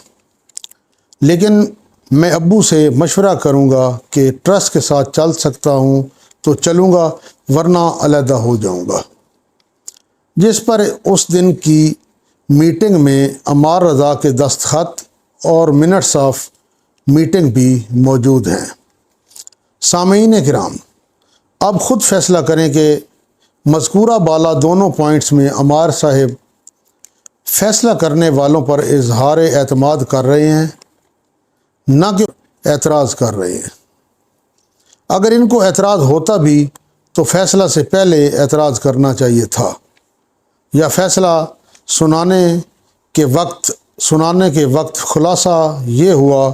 لیکن میں ابو سے مشورہ کروں گا کہ ٹرسٹ کے ساتھ چل سکتا ہوں تو چلوں گا ورنہ علیحدہ ہو جاؤں گا، جس پر اس دن کی میٹنگ میں عمار رضا کے دستخط اور منٹس آف میٹنگ بھی موجود ہیں۔ سامعین کرام، اب خود فیصلہ کریں کہ مذکورہ بالا دونوں پوائنٹس میں عمار صاحب فیصلہ کرنے والوں پر اظہار اعتماد کر رہے ہیں نہ کہ اعتراض کر رہے ہیں۔ اگر ان کو اعتراض ہوتا بھی تو فیصلہ سے پہلے اعتراض کرنا چاہیے تھا، یا فیصلہ سنانے کے وقت خلاصہ یہ ہوا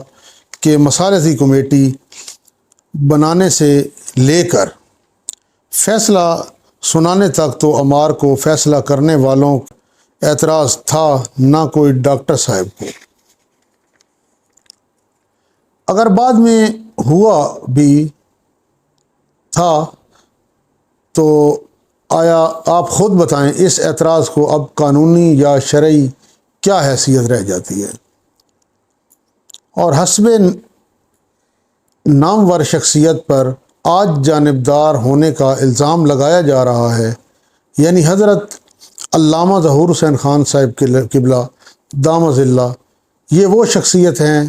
کہ مصالحتی کمیٹی بنانے سے لے کر فیصلہ سنانے تک تو عمار کو فیصلہ کرنے والوں اعتراض تھا، نہ کوئی ڈاکٹر صاحب کو۔ اگر بعد میں ہوا بھی تھا تو آیا آپ خود بتائیں اس اعتراض کو اب قانونی یا شرعی کیا حیثیت رہ جاتی ہے؟ اور حسب نامور شخصیت پر آج جانبدار ہونے کا الزام لگایا جا رہا ہے، یعنی حضرت علامہ ظہور حسین خان صاحب قبلہ دامت اللہ، یہ وہ شخصیت ہیں،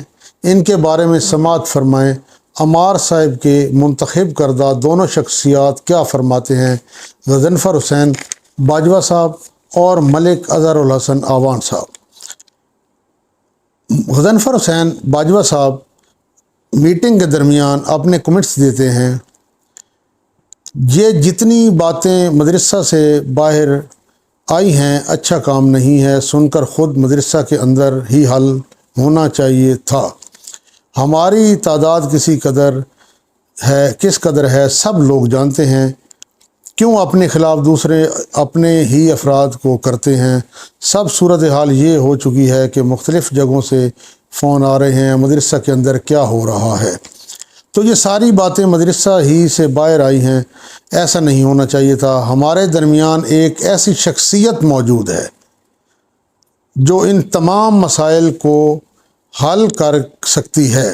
ان کے بارے میں سماعت فرمائیں عمار صاحب کے منتخب کردہ دونوں شخصیات کیا فرماتے ہیں، غضنفر حسین باجوہ صاحب اور ملک اظہر الحسن آوان صاحب۔ غضنفر حسین باجوہ صاحب میٹنگ کے درمیان اپنے کمنٹس دیتے ہیں، یہ جتنی باتیں مدرسہ سے باہر آئی ہیں اچھا کام نہیں ہے، سن کر خود مدرسہ کے اندر ہی حل ہونا چاہیے تھا۔ ہماری تعداد کس قدر ہے سب لوگ جانتے ہیں، کیوں اپنے خلاف دوسرے اپنے ہی افراد کو کرتے ہیں۔ سب صورتحال یہ ہو چکی ہے کہ مختلف جگہوں سے فون آ رہے ہیں مدرسہ کے اندر کیا ہو رہا ہے، تو یہ ساری باتیں مدرسہ ہی سے باہر آئی ہیں، ایسا نہیں ہونا چاہیے تھا۔ ہمارے درمیان ایک ایسی شخصیت موجود ہے جو ان تمام مسائل کو حل کر سکتی ہے۔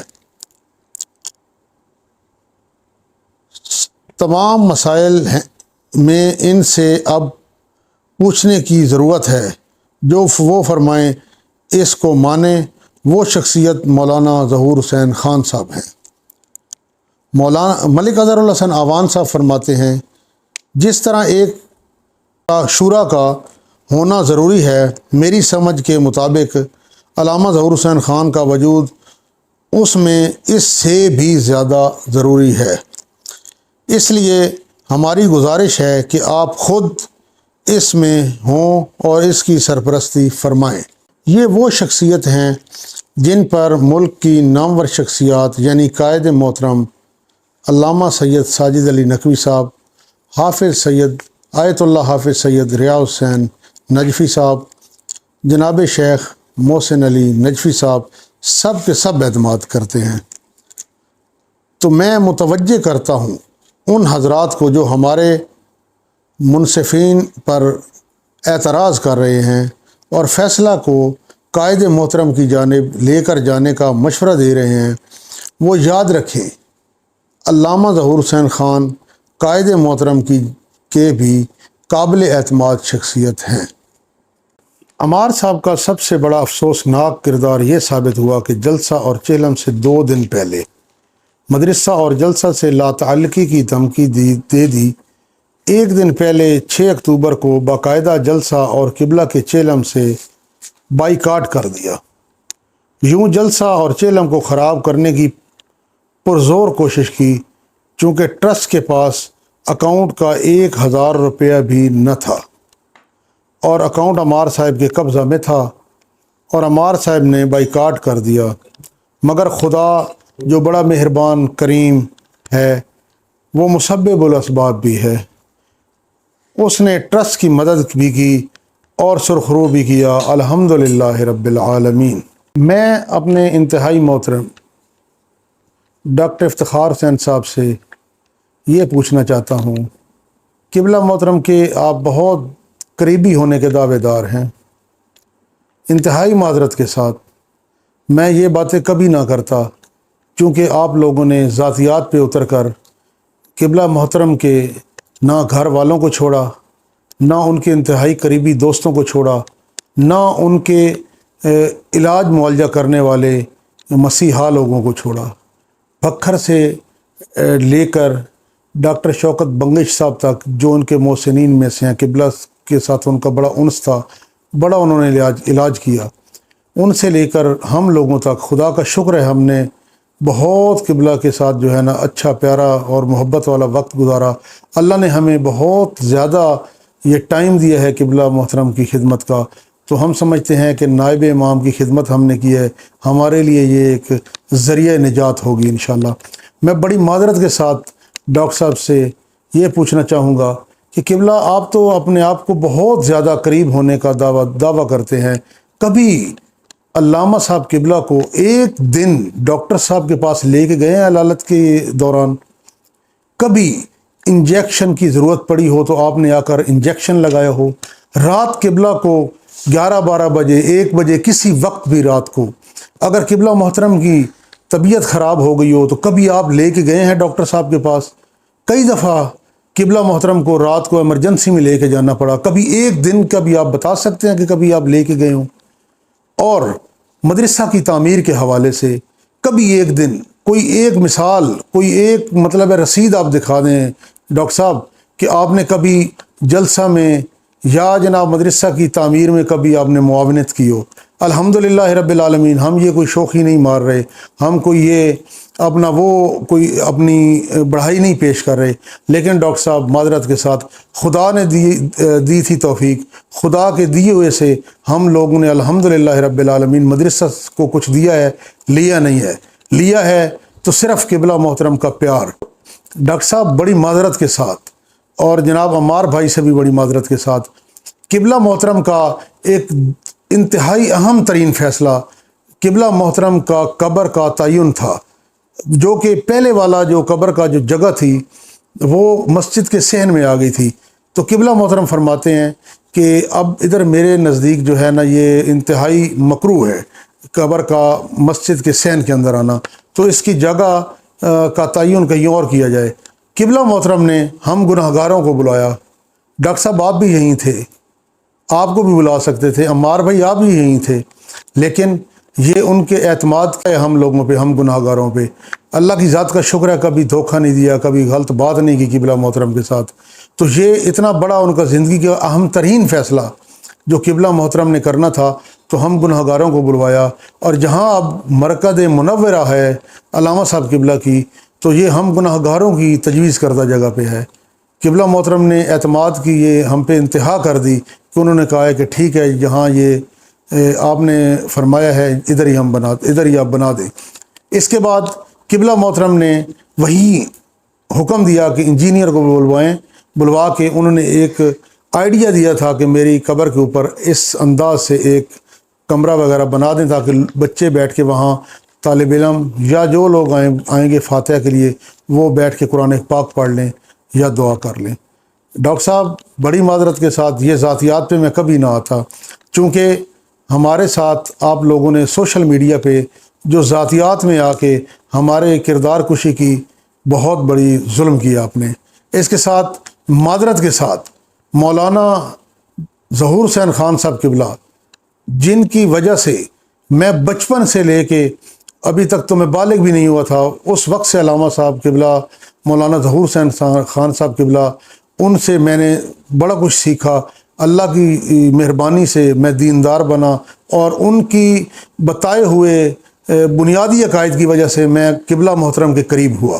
تمام مسائل میں ان سے اب پوچھنے کی ضرورت ہے، جو وہ فرمائیں اس کو مانیں۔ وہ شخصیت مولانا ظہور حسین خان صاحب ہیں۔ مولانا ملک اظہر الحسن آوان صاحب فرماتے ہیں، جس طرح ایک شورا کا ہونا ضروری ہے، میری سمجھ کے مطابق علامہ ظہور حسین خان کا وجود اس میں اس سے بھی زیادہ ضروری ہے۔ اس لیے ہماری گزارش ہے کہ آپ خود اس میں ہوں اور اس کی سرپرستی فرمائیں۔ یہ وہ شخصیت ہیں جن پر ملک کی نامور شخصیات یعنی قائد محترم علامہ سید ساجد علی نقوی صاحب، حافظ سید آیت اللہ حافظ سید ریاض حسین نجفی صاحب، جناب شیخ محسن علی نجفی صاحب سب کے سب اعتماد کرتے ہیں۔ تو میں متوجہ کرتا ہوں ان حضرات کو جو ہمارے منصفین پر اعتراض کر رہے ہیں اور فیصلہ کو قائد محترم کی جانب لے کر جانے کا مشورہ دے رہے ہیں، وہ یاد رکھیں علامہ ظہور حسین خان قائد محترم کے بھی قابل اعتماد شخصیت ہیں۔ عمار صاحب کا سب سے بڑا افسوسناک کردار یہ ثابت ہوا کہ جلسہ اور چہلم سے 2 دن پہلے مدرسہ اور جلسہ سے لا تعلقی کی دھمکی دے دی۔ 1 دن پہلے 6 اکتوبر کو باقاعدہ جلسہ اور قبلہ کے چہلم سے بائیکاٹ کر دیا۔ یوں جلسہ اور چہلم کو خراب کرنے کی پرزور کوشش کی، چونکہ ٹرسٹ کے پاس اکاؤنٹ کا 1000 روپیہ بھی نہ تھا اور اکاؤنٹ عمار صاحب کے قبضہ میں تھا اور عمار صاحب نے بائیکاٹ کر دیا۔ مگر خدا جو بڑا مہربان کریم ہے، وہ مسبب الاسباب بھی ہے، اس نے ٹرسٹ کی مدد بھی کی اور سرخرو بھی کیا، الحمدللہ رب العالمین۔ میں اپنے انتہائی محترم ڈاکٹر افتخار حسین صاحب سے یہ پوچھنا چاہتا ہوں، قبلہ محترم کے آپ بہت قریبی ہونے کے دعوے دار ہیں، انتہائی معذرت کے ساتھ میں یہ باتیں کبھی نہ کرتا، چونکہ آپ لوگوں نے ذاتیات پہ اتر کر قبلہ محترم کے نہ گھر والوں کو چھوڑا، نہ ان کے انتہائی قریبی دوستوں کو چھوڑا، نہ ان کے علاج معالجہ کرنے والے مسیحا لوگوں کو چھوڑا۔ بکھر سے لے کر ڈاکٹر شوکت بنگش صاحب تک، جو ان کے محسنین میں سے ہیں، قبلہ کے ساتھ ان کا بڑا انس تھا، بڑا انہوں نے علاج کیا، ان سے لے کر ہم لوگوں تک خدا کا شکر ہے ہم نے بہت قبلہ کے ساتھ جو ہے نا اچھا پیارا اور محبت والا وقت گزارا۔ اللہ نے ہمیں بہت زیادہ یہ ٹائم دیا ہے قبلہ محترم کی خدمت کا، تو ہم سمجھتے ہیں کہ نائب امام کی خدمت ہم نے کی ہے، ہمارے لیے یہ ایک ذریعہ نجات ہوگی انشاءاللہ۔ میں بڑی معذرت کے ساتھ ڈاکٹر صاحب سے یہ پوچھنا چاہوں گا کہ قبلہ آپ تو اپنے آپ کو بہت زیادہ قریب ہونے کا دعویٰ کرتے ہیں، کبھی علامہ صاحب قبلہ کو ایک دن ڈاکٹر صاحب کے پاس لے کے گئے ہیں علالت کے دوران؟ کبھی انجیکشن کی ضرورت پڑی ہو تو آپ نے آ کر انجیکشن لگایا ہو؟ رات قبلہ کو 11-12 بجے 1 بجے کسی وقت بھی رات کو اگر قبلہ محترم کی طبیعت خراب ہو گئی ہو تو کبھی آپ لے کے گئے ہیں ڈاکٹر صاحب کے پاس؟ کئی دفعہ قبلہ محترم کو رات کو ایمرجنسی میں لے کے جانا پڑا، کبھی ایک دن کا بھی آپ بتا سکتے ہیں کہ کبھی آپ لے کے گئے ہوں؟ اور مدرسہ کی تعمیر کے حوالے سے کبھی ایک دن کوئی ایک مثال، کوئی ایک مطلب رسید آپ دکھا دیں ڈاکٹر صاحب کہ آپ نے کبھی جلسہ میں یا جناب مدرسہ کی تعمیر میں کبھی آپ نے معاونت کی ہو؟ الحمدللہ رب العالمین، ہم یہ کوئی شوخی نہیں مار رہے، ہم کوئی یہ کوئی اپنی بڑھائی نہیں پیش کر رہے، لیکن ڈاکٹر صاحب معذرت کے ساتھ خدا نے دی تھی توفیق، خدا کے دیے ہوئے سے ہم لوگوں نے الحمدللہ رب العالمین مدرسہ کو کچھ دیا ہے، لیا نہیں ہے، لیا ہے تو صرف قبلہ محترم کا پیار۔ ڈاکٹر صاحب بڑی معذرت کے ساتھ، اور جناب عمار بھائی سے بھی بڑی معذرت کے ساتھ، قبلہ محترم کا ایک انتہائی اہم ترین فیصلہ قبلہ محترم کا قبر کا تعین تھا، جو کہ پہلے والا جو قبر کا جو جگہ تھی وہ مسجد کے صحن میں آ گئی تھی، تو قبلہ محترم فرماتے ہیں کہ اب ادھر میرے نزدیک جو ہے نا یہ انتہائی مکروہ ہے قبر کا مسجد کے صحن کے اندر آنا، تو اس کی جگہ کا تعین کہیں اور کیا جائے۔ قبلہ محترم نے ہم گناہگاروں کو بلایا، ڈاکٹر صاحب آپ بھی یہیں تھے، آپ کو بھی بلا سکتے تھے، عمار بھائی آپ بھی یہیں تھے، لیکن یہ ان کے اعتماد کا ہے ہم لوگوں پہ، ہم گناہگاروں پہ۔ اللہ کی ذات کا شکر ہے کبھی دھوکہ نہیں دیا، کبھی غلط بات نہیں کی قبلہ محترم کے ساتھ۔ تو یہ اتنا بڑا ان کا زندگی کا اہم ترین فیصلہ جو قبلہ محترم نے کرنا تھا، تو ہم گناہگاروں کو بلوایا، اور جہاں اب مرکز منورہ ہے علامہ صاحب قبلہ کی، تو یہ ہم گناہگاروں کی تجویز کردہ جگہ پہ ہے۔ قبلہ محترم نے اعتماد کی یہ ہم پہ انتہا کر دی کہ انہوں نے کہا ہے کہ ٹھیک ہے، جہاں یہ آپ نے فرمایا ہے ادھر ہی آپ بنا دیں۔ اس کے بعد قبلہ محترم نے وہی حکم دیا کہ انجینئر کو بلوا کے انہوں نے ایک آئیڈیا دیا تھا کہ میری قبر کے اوپر اس انداز سے ایک کمرہ وغیرہ بنا دیں تاکہ بچے بیٹھ کے وہاں، طالب علم یا جو لوگ آئیں گے فاتحہ کے لیے، وہ بیٹھ کے قرآن پاک پڑھ لیں یا دعا کر لیں۔ ڈاکٹر صاحب بڑی معذرت کے ساتھ یہ ذاتیات پہ میں کبھی نہ آتا، چونکہ ہمارے ساتھ آپ لوگوں نے سوشل میڈیا پہ جو ذاتیات میں آ کے ہمارے کردار کشی کی بہت بڑی ظلم کیا آپ نے۔ اس کے ساتھ معذرت کے ساتھ مولانا ظہور حسین خان صاحب قبلہ، جن کی وجہ سے میں بچپن سے لے کے ابھی تک تو میں بالغ بھی نہیں ہوا تھا، اس وقت سے علامہ صاحب قبلہ، مولانا ظہور حسین خان صاحب قبلہ، ان سے میں نے بڑا کچھ سیکھا۔ اللہ کی مہربانی سے میں دیندار بنا، اور ان کی بتائے ہوئے بنیادی عقائد کی وجہ سے میں قبلہ محترم کے قریب ہوا۔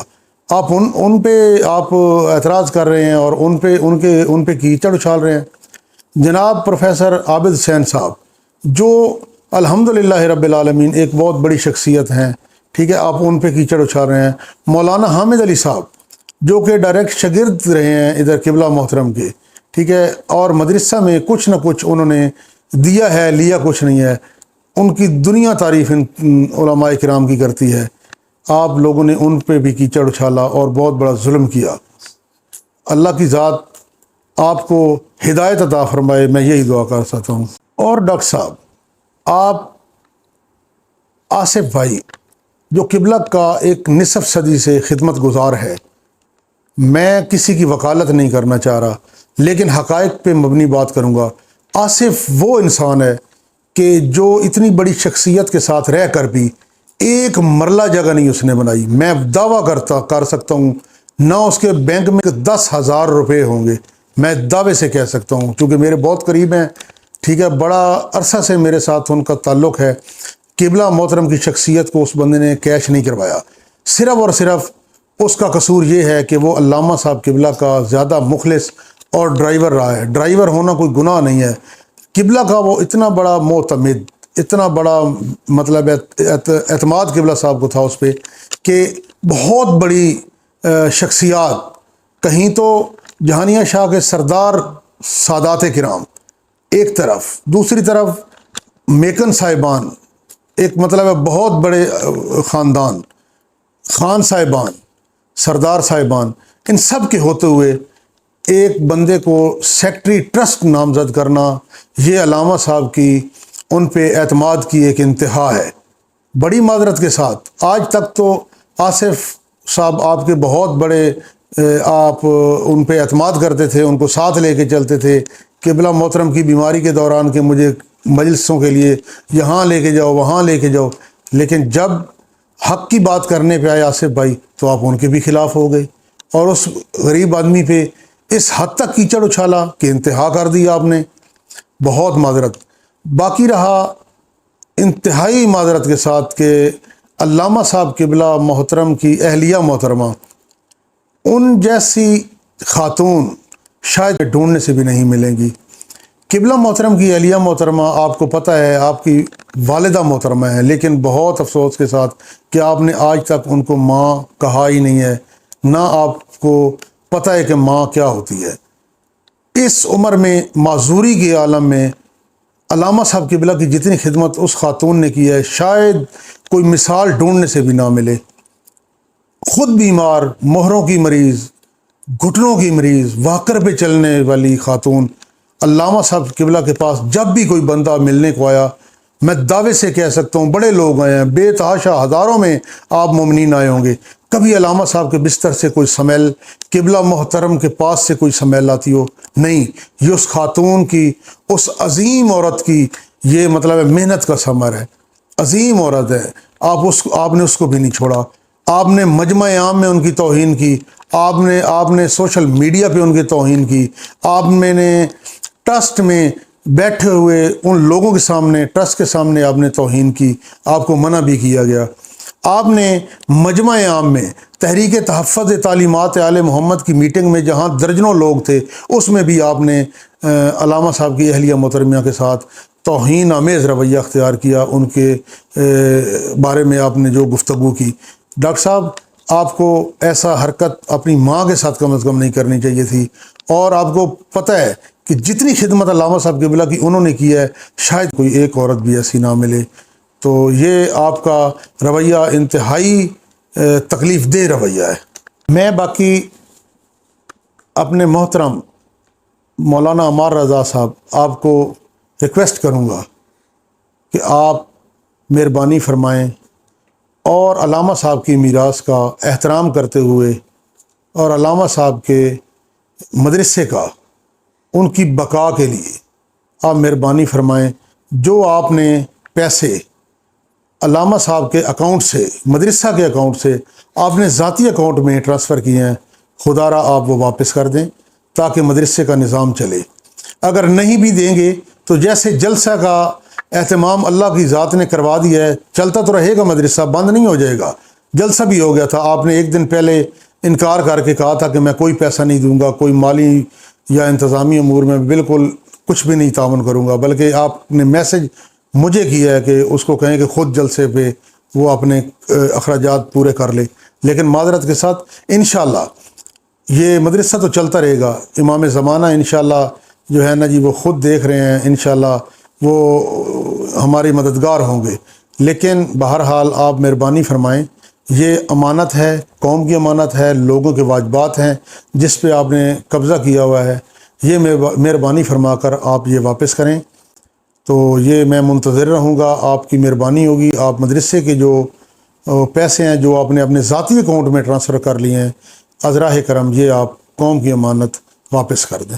آپ ان پہ آپ اعتراض کر رہے ہیں اور ان پہ کیچڑ اچھال رہے ہیں۔ جناب پروفیسر عابد حسین صاحب، جو الحمدللہ رب العالمین ایک بہت بڑی شخصیت ہیں، ٹھیک ہے، آپ ان پہ کیچڑ اچھال رہے ہیں۔ مولانا حامد علی صاحب، جو کہ ڈائریکٹ شاگرد رہے ہیں ادھر قبلہ محترم کے، ٹھیک ہے، اور مدرسہ میں کچھ نہ کچھ انہوں نے دیا ہے، لیا کچھ نہیں ہے، ان کی دنیا تعریف ان علماء کرام کی کرتی ہے۔ آپ لوگوں نے ان پہ بھی کیچڑ اچھالا اور بہت بڑا ظلم کیا۔ اللہ کی ذات آپ کو ہدایت عطا فرمائے، میں یہی دعا کر سکتا ہوں۔ اور ڈاکٹر صاحب، آپ آصف بھائی، جو قبلہ کا ایک نصف صدی سے خدمت گزار ہے، میں کسی کی وکالت نہیں کرنا چاہ رہا، لیکن حقائق پہ مبنی بات کروں گا۔ آصف وہ انسان ہے کہ جو اتنی بڑی شخصیت کے ساتھ رہ کر بھی ایک مرلہ جگہ نہیں اس نے بنائی۔ میں دعویٰ کر سکتا ہوں، نہ اس کے بینک میں 10,000 روپے ہوں گے، میں دعوے سے کہہ سکتا ہوں، کیونکہ میرے بہت قریب ہیں، ٹھیک ہے، بڑا عرصہ سے میرے ساتھ ان کا تعلق ہے۔ قبلہ محترم کی شخصیت کو اس بندے نے کیش نہیں کروایا۔ صرف اور صرف اس کا قصور یہ ہے کہ وہ علامہ صاحب قبلہ کا زیادہ مخلص اور ڈرائیور رہا ہے۔ ڈرائیور ہونا کوئی گناہ نہیں ہے۔ قبلہ کا وہ اتنا بڑا معتمد، اتنا بڑا مطلب اعتماد قبلہ صاحب کو تھا اس پہ، کہ بہت بڑی شخصیات، کہیں تو جہانیہ شاہ کے سردار سادات کرام ایک طرف، دوسری طرف میکن صاحبان، ایک مطلب ہے بہت بڑے خاندان، خان صاحبان، سردار صاحبان، ان سب کے ہوتے ہوئے ایک بندے کو سیکٹری ٹرسٹ نامزد کرنا، یہ علامہ صاحب کی ان پہ اعتماد کی ایک انتہا ہے۔ بڑی معذرت کے ساتھ آج تک تو آصف صاحب آپ کے بہت بڑے، آپ ان پہ اعتماد کرتے تھے، ان کو ساتھ لے کے چلتے تھے۔ قبلہ محترم کی بیماری کے دوران کہ مجھے مجلسوں کے لیے یہاں لے کے جاؤ، وہاں لے کے جاؤ، لیکن جب حق کی بات کرنے پہ آئے آصف بھائی تو آپ ان کے بھی خلاف ہو گئے، اور اس غریب آدمی پہ اس حد تک کیچڑ اچھالا کہ انتہا کر دی آپ نے۔ بہت معذرت۔ باقی رہا انتہائی معذرت کے ساتھ کہ علامہ صاحب قبلہ محترم کی اہلیہ محترمہ، ان جیسی خاتون شاید ڈھونڈنے سے بھی نہیں ملیں گی۔ قبلہ محترم کی اہلیہ محترمہ، آپ کو پتہ ہے آپ کی والدہ محترمہ ہے، لیکن بہت افسوس کے ساتھ کہ آپ نے آج تک ان کو ماں کہا ہی نہیں ہے، نہ آپ کو پتہ ہے کہ ماں کیا ہوتی ہے۔ اس عمر میں معذوری کے عالم میں علامہ صاحب قبلہ کی جتنی خدمت اس خاتون نے کی ہے، شاید کوئی مثال ڈھونڈنے سے بھی نہ ملے۔ خود بیمار، مہروں کی مریض، گھٹنوں کی مریض، واکر پہ چلنے والی خاتون، علامہ صاحب قبلہ کے پاس جب بھی کوئی بندہ ملنے کو آیا، میں دعوے سے کہہ سکتا ہوں بڑے لوگ آئے ہیں، بے تحاشا ہزاروں میں آپ مومنین آئے ہوں گے، کبھی علامہ صاحب کے بستر سے کوئی سمیل، قبلہ محترم کے پاس سے کوئی سمیل آتی ہو نہیں۔ یہ اس خاتون کی، اس عظیم عورت کی، یہ مطلب محنت کا ثمر ہے۔ عظیم عورت ہے، آپ نے اس کو بھی نہیں چھوڑا۔ آپ نے مجمع عام میں ان کی توہین کی، آپ نے سوشل میڈیا پہ ان کی توہین کی، آپ نے ٹرسٹ میں بیٹھے ہوئے ان لوگوں کے سامنے، ٹرسٹ کے سامنے آپ نے توہین کی، آپ کو منع بھی کیا گیا۔ آپ نے مجمع عام میں تحریک تحفظ تعلیمات آل محمد کی میٹنگ میں جہاں درجنوں لوگ تھے، اس میں بھی آپ نے علامہ صاحب کی اہلیہ محترمہ کے ساتھ توہین آمیز رویہ اختیار کیا، ان کے بارے میں آپ نے جو گفتگو کی۔ ڈاکٹر صاحب، آپ کو ایسا حرکت اپنی ماں کے ساتھ کم از کم نہیں کرنی چاہیے تھی، اور آپ کو پتہ ہے کہ جتنی خدمت علامہ صاحب قبلہ کی انہوں نے کی ہے، شاید کوئی ایک عورت بھی ایسی نہ ملے۔ تو یہ آپ کا رویہ انتہائی تکلیف دہ رویہ ہے۔ میں باقی اپنے محترم مولانا عمار رضا صاحب آپ کو ریکویسٹ کروں گا کہ آپ مہربانی فرمائیں اور علامہ صاحب کی میراث کا احترام کرتے ہوئے اور علامہ صاحب کے مدرسے کا، ان کی بقا کے لیے آپ مہربانی فرمائیں، جو آپ نے پیسے علامہ صاحب کے اکاؤنٹ سے، مدرسہ کے اکاؤنٹ سے آپ نے ذاتی اکاؤنٹ میں ٹرانسفر کیے ہیں، خدا را آپ وہ واپس کر دیں تاکہ مدرسے کا نظام چلے۔ اگر نہیں بھی دیں گے تو جیسے جلسہ کا اہتمام اللہ کی ذات نے کروا دیا ہے، چلتا تو رہے گا، مدرسہ بند نہیں ہو جائے گا۔ جلسہ بھی ہو گیا تھا، آپ نے ایک دن پہلے انکار کر کے کہا تھا کہ میں کوئی پیسہ نہیں دوں گا، کوئی مالی یا انتظامی امور میں بالکل کچھ بھی نہیں تعاون کروں گا، بلکہ آپ نے میسج مجھے کیا ہے کہ اس کو کہیں کہ خود جلسے پہ وہ اپنے اخراجات پورے کر لے۔ لیکن معذرت کے ساتھ انشاءاللہ یہ مدرسہ تو چلتا رہے گا۔ امام زمانہ انشاءاللہ جو ہے نا جی، وہ خود دیکھ رہے ہیں، انشاءاللہ وہ ہماری مددگار ہوں گے۔ لیکن بہرحال آپ مہربانی فرمائیں، یہ امانت ہے، قوم کی امانت ہے، لوگوں کے واجبات ہیں جس پہ آپ نے قبضہ کیا ہوا ہے، یہ مہربانی فرما کر آپ یہ واپس کریں۔ تو یہ میں منتظر رہوں گا، آپ کی مہربانی ہوگی۔ آپ مدرسے کے جو پیسے ہیں جو آپ نے اپنے ذاتی اکاؤنٹ میں ٹرانسفر کر لیے ہیں، عذراہ کرم یہ آپ قوم کی امانت واپس کر دیں۔